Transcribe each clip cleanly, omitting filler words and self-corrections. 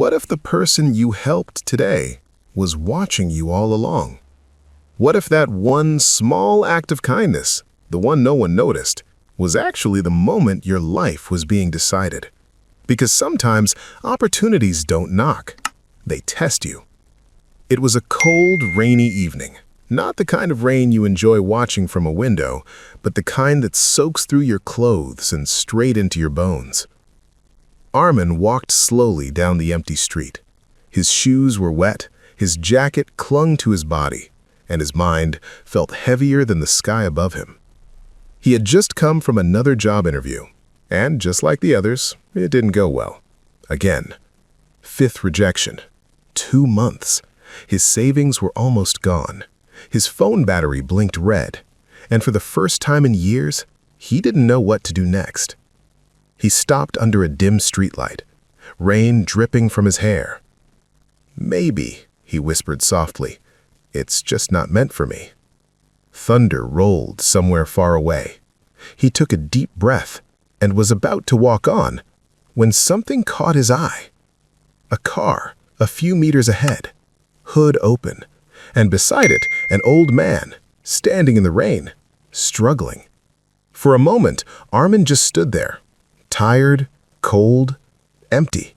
What if the person you helped today was watching you all along? What if that one small act of kindness, the one no one noticed, was actually the moment your life was being decided? Because sometimes opportunities don't knock, they test you. It was a cold, rainy evening. Not the kind of rain you enjoy watching from a window, but the kind that soaks through your clothes and straight into your bones. Arman walked slowly down the empty street. His shoes were wet, his jacket clung to his body, and his mind felt heavier than the sky above him. He had just come from another job interview, and just like the others, it didn't go well. Again. 5th rejection. 2 months. His savings were almost gone. His phone battery blinked red, and for the first time in years, he didn't know what to do next. He stopped under a dim streetlight, rain dripping from his hair. "Maybe," he whispered softly, "it's just not meant for me." Thunder rolled somewhere far away. He took a deep breath and was about to walk on when something caught his eye. A car a few meters ahead, hood open, and beside it an old man, standing in the rain, struggling. For a moment, Arman just stood there, tired, cold, empty.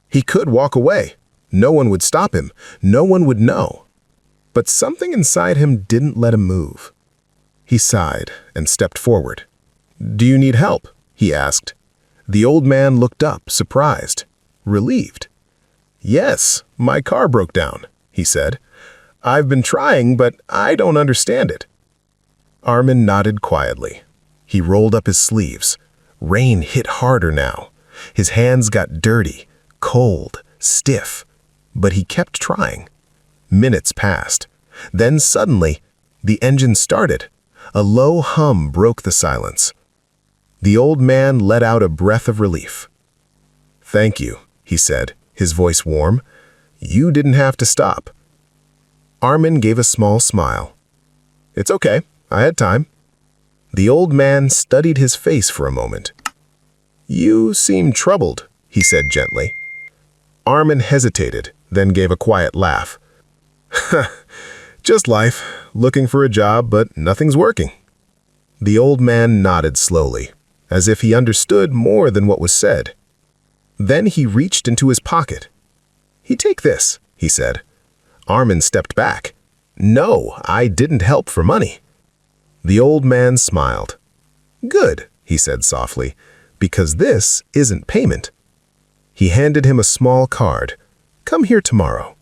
He could walk away. No one would stop him. No one would know. But something inside him didn't let him move. He sighed and stepped forward. "Do you need help?" he asked. The old man looked up, surprised, relieved. "Yes, my car broke down," he said. "I've been trying, but I don't understand it." Arman nodded quietly. He rolled up his sleeves. Rain hit harder now. His hands got dirty, cold, stiff, but he kept trying. Minutes passed. Then suddenly, the engine started. A low hum broke the silence. The old man let out a breath of relief. "Thank you," he said, his voice warm. "You didn't have to stop." Arman gave a small smile. "It's okay, I had time." The old man studied his face for a moment. "You seem troubled," he said gently. Arman hesitated, then gave a quiet laugh. "Just life, looking for a job, but nothing's working." The old man nodded slowly, as if he understood more than what was said. Then he reached into his pocket. "Take this," he said. Arman stepped back. "No, I didn't help for money." The old man smiled. "Good," he said softly, "because this isn't payment." He handed him a small card. "Come here tomorrow."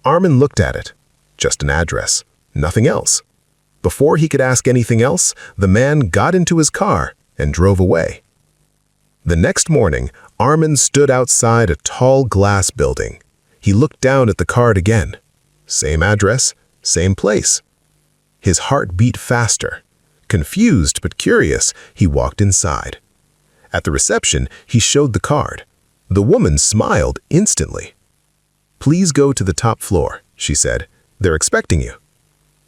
Arman looked at it. Just an address, nothing else. Before he could ask anything else, the man got into his car and drove away. The next morning, Arman stood outside a tall glass building. He looked down at the card again. Same address, same place. His heart beat faster. Confused but curious, he walked inside. At the reception, he showed the card. The woman smiled instantly. "Please go to the top floor," she said. "They're expecting you."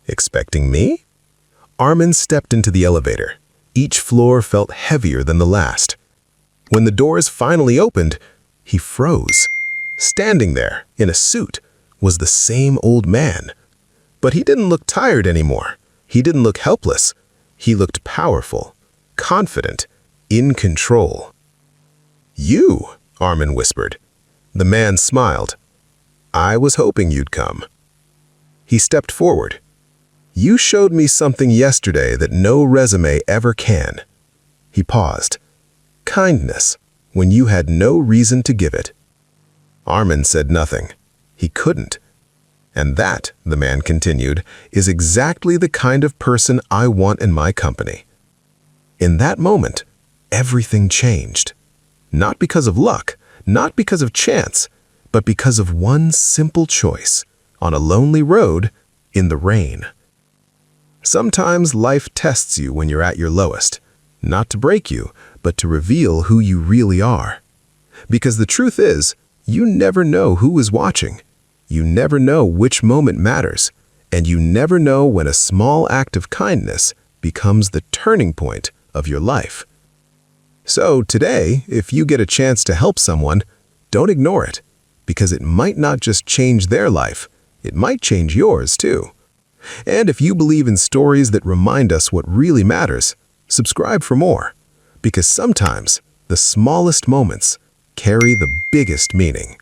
"Expecting me?" Arman stepped into the elevator. Each floor felt heavier than the last. When the doors finally opened, he froze. Standing there, in a suit, was the same old man. But he didn't look tired anymore. He didn't look helpless. He looked powerful, confident, in control. "You," Arman whispered. The man smiled. "I was hoping you'd come." He stepped forward. "You showed me something yesterday that no resume ever can." He paused. "Kindness, when you had no reason to give it." Arman said nothing. He couldn't. "And that," the man continued, "is exactly the kind of person I want in my company." In that moment, everything changed. Not because of luck, not because of chance, but because of one simple choice, on a lonely road, in the rain. Sometimes life tests you when you're at your lowest, not to break you, but to reveal who you really are. Because the truth is, you never know who is watching. You never know which moment matters, and you never know when a small act of kindness becomes the turning point of your life. So today, if you get a chance to help someone, don't ignore it. because it might not just change their life, it might change yours too. And if you believe in stories that remind us what really matters, subscribe for more, because sometimes the smallest moments carry the biggest meaning.